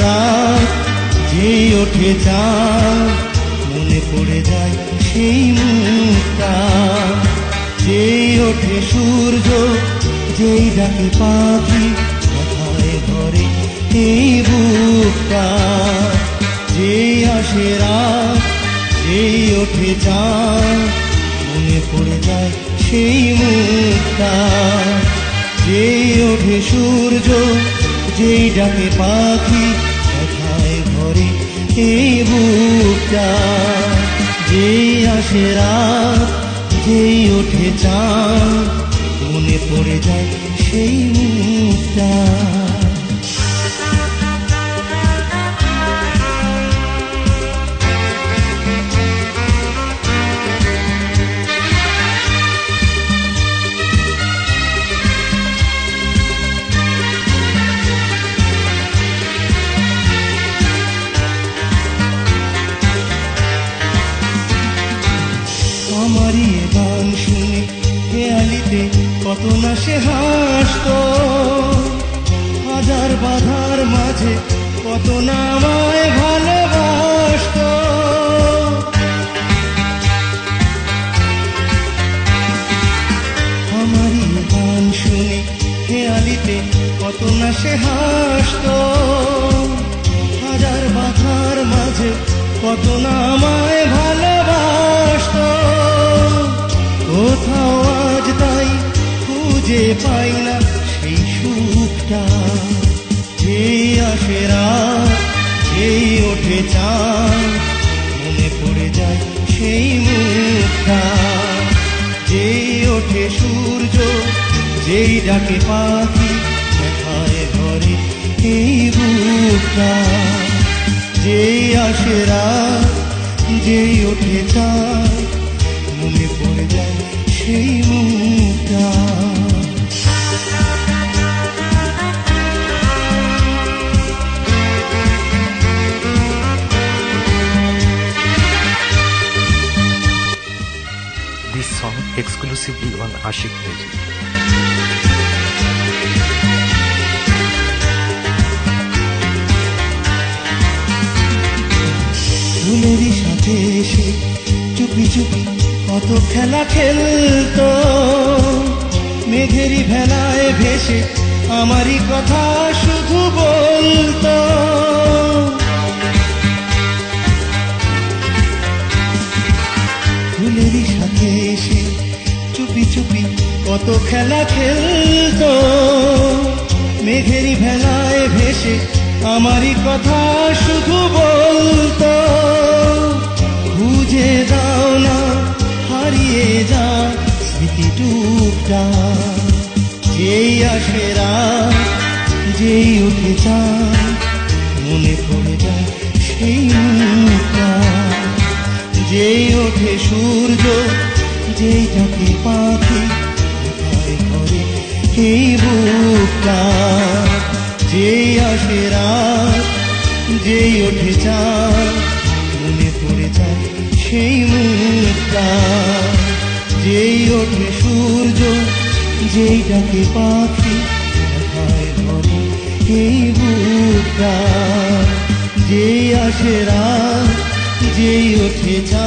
রাত, যেই ওঠে চাঁদ, মনে পড়ে যায় সেই মুখটা। যেই ওঠে সূর্য, যেই ডাকে পাখি, কথায় ভরে এই বুকটা। যেই আসে রাত, যেই ওঠে চাঁদ, মনে পড়ে যায় সেই মুখটা। যেই ওঠে সূর্য, যেই ডাকে পাখি, কথায় ভরে এই বুকটা। যেই আসে রাত, যেই ওঠে চাঁদ, মনে পড়ে যায় সেই মুখটা। আমারই গান শুনে খেয়ালিতে কত না সে হাসতো, হাজার বাধার মাঝে কত না আমায় ভালোবাসতো। আমারই গান শুনে খেয়ালিতে কত না সে হাসতো, হাজার বাধার মাঝে কত না আমায় ভালোবাসতো। কোথাও আজ তাই খুঁজে পাই না সেই সুখটা। যেই আসে রাত, যেই ওঠে চাঁদ, মনে পড়ে যায় সেই মুখটা। যেই ওঠে সূর্য, যেই ডাকে পাখি, দেখায় ঘরে এই বুকটা। যেই আসে রাত, যেই ওঠে চাঁদ, মনে পড়ে যায় সেই মুখটা। This song exclusively on Ashik Music. ফুলেরই সাথে এসে চুপি চুপি কত খেলা খেলতো, মেঘেরই ভেলায় ভেসে আমারই কথা শুধু বলতো। ফুলেরই সাথে এসে চুপি চুপি কত খেলা খেলতো, মেঘেরই ভেলায় ভেসে আমারই কথা শুধু বলতো। খুঁজে দাও না হারিয়ে যা স্মৃতিটুকটা। যেই আসে রাত, যেই ওঠে চাঁদ, মনে পড়ে যায় সেই মুখটা। যেই ওঠে সূর্য, যেই ডাকে পাখি, কোথায় ঘরে এই বুকটা। যেই আসে রাত, যেই ওঠে চাঁদ, মনে পড়ে যায় সেই মুখটা। যেই ওঠে সূর্য, যেই ডাকে পাখি, দেখায় ঘরে এই বুকটা। যেই আসে রাত, যেই ওঠে চাঁদ,